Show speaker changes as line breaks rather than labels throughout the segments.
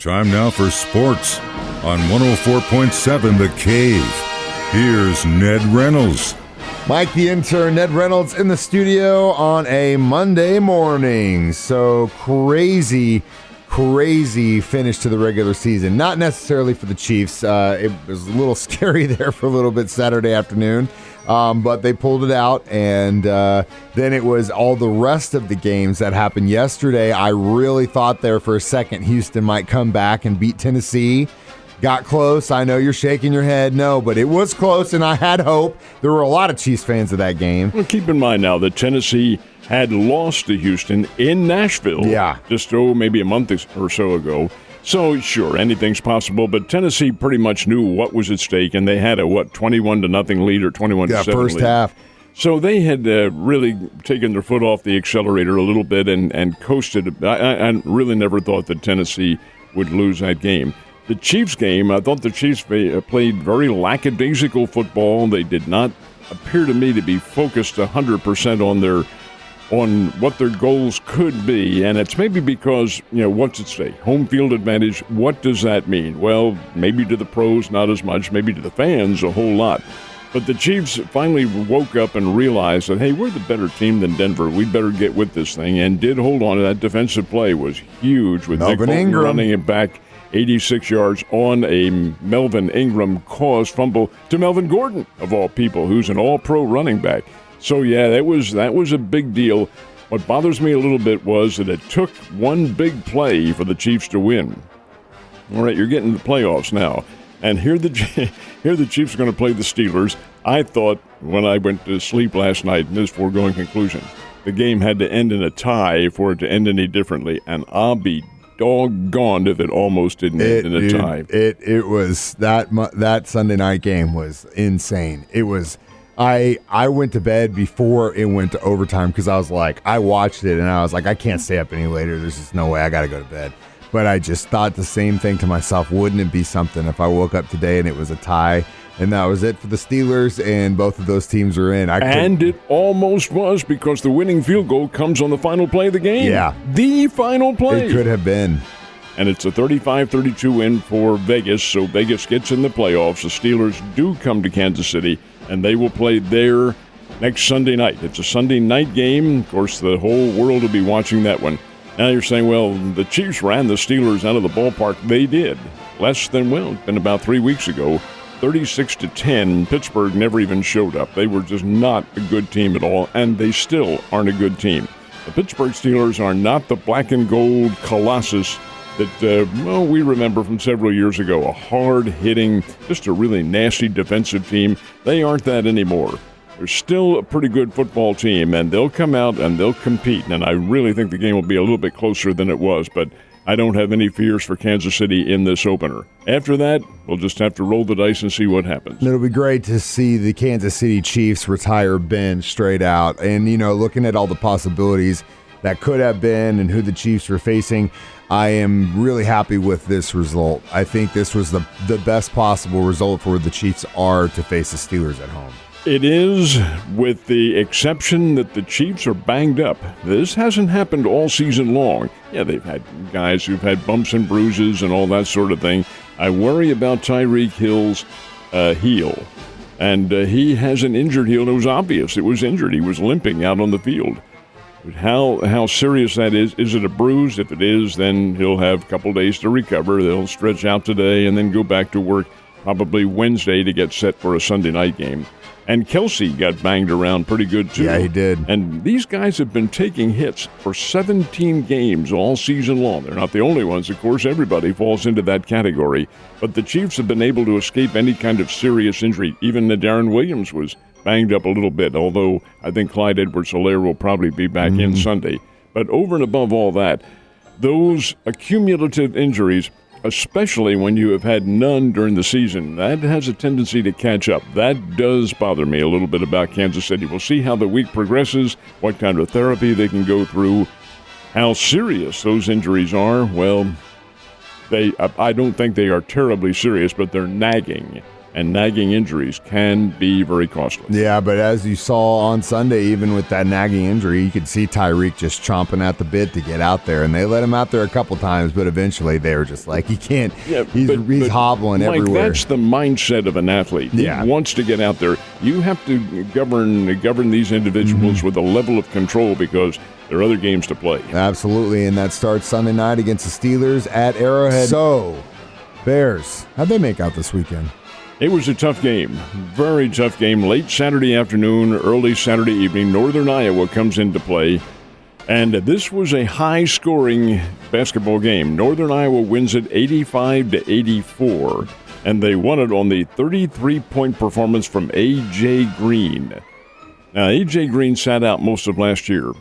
Time now for sports on 104.7 The Cave. Here's Ned Reynolds.
Mike, the intern, Ned Reynolds in the studio on a Monday morning. So crazy finish to the regular season. Not necessarily for the Chiefs. It was a little scary there for a little bit Saturday afternoon. But they pulled it out, and then it was all the rest of the games that happened yesterday. I really thought there for a second Houston might come back and beat Tennessee. Got close. I know you're shaking your head. No, but it was close, and I had hope. There were a lot of Chiefs fans of that game.
Well, keep in mind now that Tennessee had lost to Houston in Nashville just maybe a month or so ago. So, sure, anything's possible, but Tennessee pretty much knew what was at stake, and they had a, 21-0 lead or 21-7
first
lead.
Half.
So they had really taken their foot off the accelerator a little bit and coasted. I really never thought that Tennessee would lose that game. The Chiefs game, I thought the Chiefs played very lackadaisical football. They did not appear to me to be focused 100% on what their goals could be, and it's maybe because, what's at stake? Home field advantage, what does that mean? Well, maybe to the pros, not as much, maybe to the fans, a whole lot. But the Chiefs finally woke up and realized that, hey, we're the better team than Denver. We better get with this thing, and did hold on to that defensive play. Was huge with Nick Bolton running it back 86 yards on a Melvin Ingram caused fumble to Melvin Gordon, of all people, who's an all-pro running back. So, yeah, that was a big deal. What bothers me a little bit was that it took one big play for the Chiefs to win. All right, you're getting the playoffs now. And here the Chiefs are going to play the Steelers. I thought when I went to sleep last night in this foregoing conclusion, the game had to end in a tie for it to end any differently. And I'll be doggone if it almost didn't end in a tie.
It was that Sunday night game was insane. It was. I went to bed before it went to overtime because I watched it and I was like, I can't stay up any later. There's just no way. I got to go to bed. But I just thought the same thing to myself. Wouldn't it be something if I woke up today and it was a tie? And that was it for the Steelers, and both of those teams are in.
And it almost was, because the winning field goal comes on the final play of the game.
Yeah.
The final play.
It could have been.
And it's a 35-32 win for Vegas, so Vegas gets in the playoffs. The Steelers do come to Kansas City, and they will play there next Sunday night. It's a Sunday night game. Of course, the whole world will be watching that one. Now you're saying, well, the Chiefs ran the Steelers out of the ballpark. They did. It's been about 3 weeks ago. 36-10. Pittsburgh never even showed up. They were just not a good team at all, and they still aren't a good team. The Pittsburgh Steelers are not the black and gold colossus that we remember from several years ago. A hard-hitting, just a really nasty defensive team. They aren't that anymore. They're still a pretty good football team, and they'll come out and they'll compete. And I really think the game will be a little bit closer than it was, but I don't have any fears for Kansas City in this opener. After that, we'll just have to roll the dice and see what happens.
It'll be great to see the Kansas City Chiefs retire Ben straight out. And, looking at all the possibilities that could have been and who the Chiefs were facing, I am really happy with this result. I think this was the best possible result for the Chiefs are to face the Steelers at home.
It is, with the exception that the Chiefs are banged up. This hasn't happened all season long. Yeah, they've had guys who've had bumps and bruises and all that sort of thing. I worry about Tyreek Hill's heel. And he has an injured heel. It was obvious it was injured. He was limping out on the field. But how serious that is it a bruise? If it is, then he'll have a couple days to recover. They'll stretch out today and then go back to work probably Wednesday to get set for a Sunday night game. And Kelsey got banged around pretty good, too.
Yeah, he did.
And these guys have been taking hits for 17 games all season long. They're not the only ones. Of course, everybody falls into that category. But the Chiefs have been able to escape any kind of serious injury. Even Darren Williams was banged up a little bit, although I think Clyde Edwards-Helaire will probably be back in Sunday. But over and above all that, those accumulative injuries, especially when you have had none during the season, that has a tendency to catch up. That does bother me a little bit about Kansas City. We'll see how the week progresses, what kind of therapy they can go through, how serious those injuries are. Well, I don't think they are terribly serious, but they're nagging. and nagging injuries can be very costly.
Yeah, but as you saw on Sunday, even with that nagging injury, you could see Tyreek just chomping at the bit to get out there. And they let him out there a couple times, but eventually they were just like, he can't. Yeah, he's hobbling
Mike,
everywhere.
That's the mindset of an athlete.
Yeah.
He wants to get out there. You have to govern these individuals with a level of control because there are other games to play.
Absolutely, and that starts Sunday night against the Steelers at Arrowhead. So, Bears, how'd they make out this weekend?
It was a tough game, very tough game. Late Saturday afternoon, early Saturday evening, Northern Iowa comes into play. And this was a high-scoring basketball game. Northern Iowa wins it 85-84, and they won it on the 33-point performance from A.J. Green. Now, A.J. Green sat out most of last year.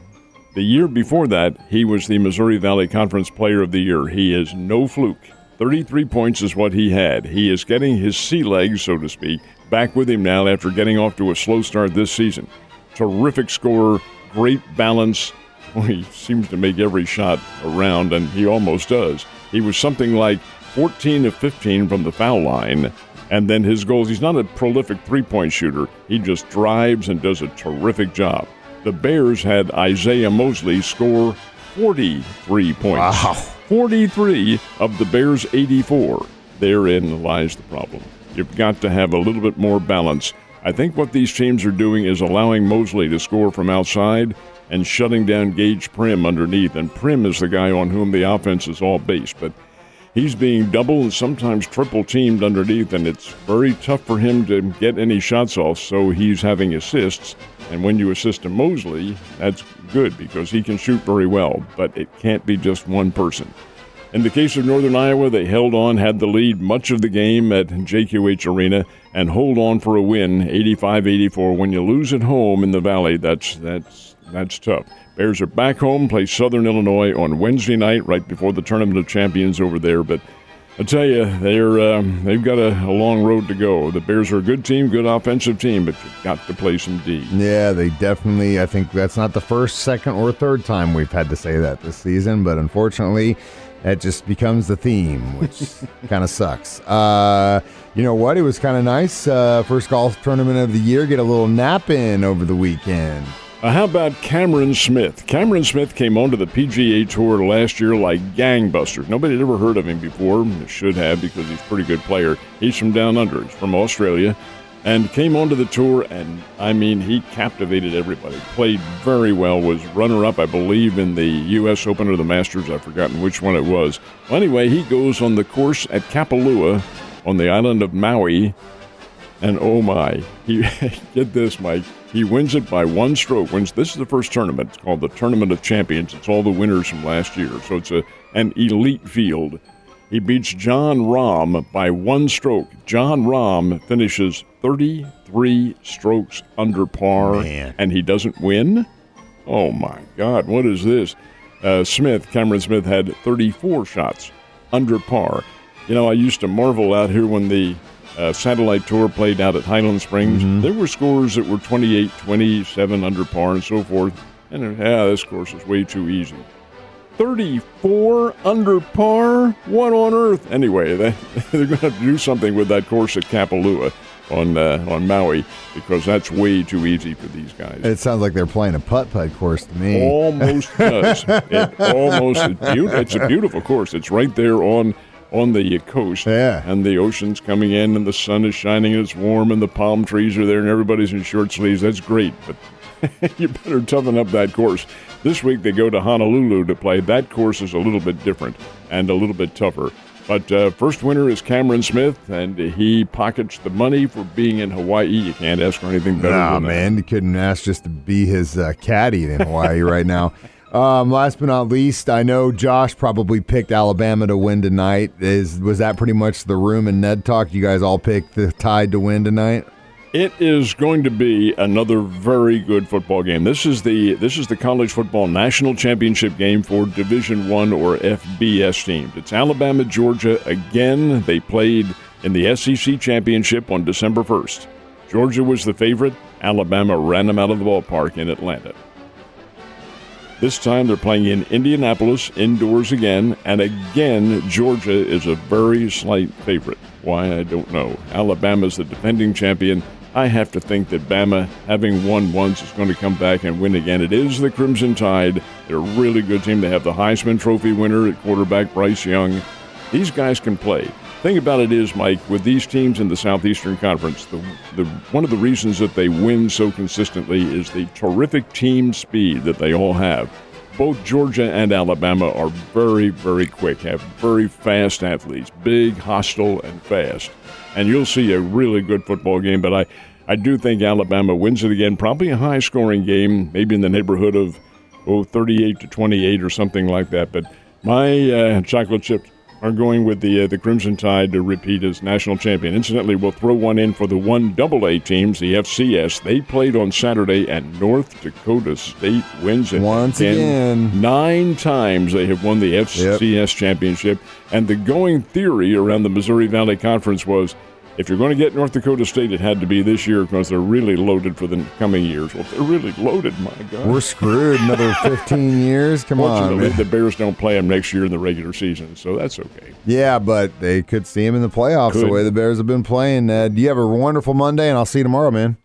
The year before that, he was the Missouri Valley Conference Player of the Year. He is no fluke. 33 points is what he had. He is getting his sea legs, so to speak, back with him now after getting off to a slow start this season. Terrific scorer, great balance. Well, he seems to make every shot around, and he almost does. He was something like 14 of 15 from the foul line, and then his goals. He's not a prolific three-point shooter. He just drives and does a terrific job. The Bears had Isaiah Mosley score 43 points.
Wow.
43 of the Bears' 84. Therein lies the problem. You've got to have a little bit more balance. I think what these teams are doing is allowing Mosley to score from outside and shutting down Gage Prim underneath. And Prim is the guy on whom the offense is all based. But he's being double and sometimes triple teamed underneath, and it's very tough for him to get any shots off, so he's having assists. And when you assist to Mosley, that's good because he can shoot very well, but it can't be just one person. In the case of Northern Iowa, they held on, had the lead much of the game at JQH Arena, and hold on for a win, 85-84. When you lose at home in the Valley, that's tough. Bears are back home, play Southern Illinois on Wednesday night, right before the Tournament of Champions over there. But I tell you, they've got a long road to go. The Bears are a good team, good offensive team, but you've got to play some D.
Yeah, they definitely, I think that's not the first, second, or third time we've had to say that this season, but unfortunately, that just becomes the theme, which kind of sucks. You know what? It was kind of nice. First golf tournament of the year, get a little nap in over the weekend.
How about Cameron Smith? Cameron Smith came onto the PGA Tour last year like gangbusters. Nobody had ever heard of him before. Should have, because he's a pretty good player. He's from down under. He's from Australia. And came onto the tour, and, I mean, he captivated everybody. Played very well, was runner-up, I believe, in the U.S. Open or the Masters. I've forgotten which one it was. Well, anyway, he goes on the course at Kapalua on the island of Maui. And, oh, my, get this, Mike. He wins it by one stroke. This is the first tournament. It's called the Tournament of Champions. It's all the winners from last year. So it's an elite field. He beats John Rahm by one stroke. John Rahm finishes 33 strokes under par, and he doesn't win? Oh, my God, what is this? Cameron Smith, had 34 shots under par. You know, I used to marvel out here when the Satellite Tour played out at Highland Springs. Mm-hmm. There were scores that were 28, 27 under par and so forth. And, this course is way too easy. 34 under par? What on earth? Anyway, they're going to have to do something with that course at Kapalua on Maui, because that's way too easy for these guys.
It sounds like they're playing a putt-putt course to me.
Almost does. It's a beautiful course. It's right there on the coast, and the ocean's coming in, and the sun is shining, and it's warm, and the palm trees are there, and everybody's in short sleeves. That's great, but you better toughen up that course. This week they go to Honolulu to play. That course is a little bit different and a little bit tougher. But first winner is Cameron Smith, and he pockets the money for being in Hawaii. You can't ask for anything better than that.
Man, you couldn't ask just to be his caddy in Hawaii right now. Last but not least, I know Josh probably picked Alabama to win tonight. Was that pretty much the room in Ned Talk? You guys all picked the Tide to win tonight?
It is going to be another very good football game. This is the college football national championship game for Division I or FBS teams. It's Alabama, Georgia again. They played in the SEC championship on December 1st. Georgia was the favorite. Alabama ran them out of the ballpark in Atlanta. This time they're playing in Indianapolis, indoors again, and again, Georgia is a very slight favorite. Why, I don't know. Alabama's the defending champion. I have to think that Bama, having won once, is going to come back and win again. It is the Crimson Tide. They're a really good team. They have the Heisman Trophy winner at quarterback, Bryce Young. These guys can play. Thing about it is, Mike, with these teams in the Southeastern Conference, one of the reasons that they win so consistently is the terrific team speed that they all have. Both Georgia and Alabama are very, very quick, have very fast athletes, big, hostile, and fast. And you'll see a really good football game, but I do think Alabama wins it again, probably a high-scoring game, maybe in the neighborhood of 38-28 or something like that. But my chocolate chips are going with the Crimson Tide to repeat as national champion. Incidentally, we'll throw one in for the 1AA teams, the FCS. They played on Saturday, and North Dakota State wins it.
Once again.
9 times they have won the FCS championship. And the going theory around the Missouri Valley Conference was, if you're going to get North Dakota State, it had to be this year because they're really loaded for the coming years. Well, they're really loaded, my God.
We're screwed another 15 years. Come on, man.
The Bears don't play them next year in the regular season, so that's okay.
Yeah, but they could see them in the playoffs the way the Bears have been playing, Ned. You have a wonderful Monday, and I'll see you tomorrow, man.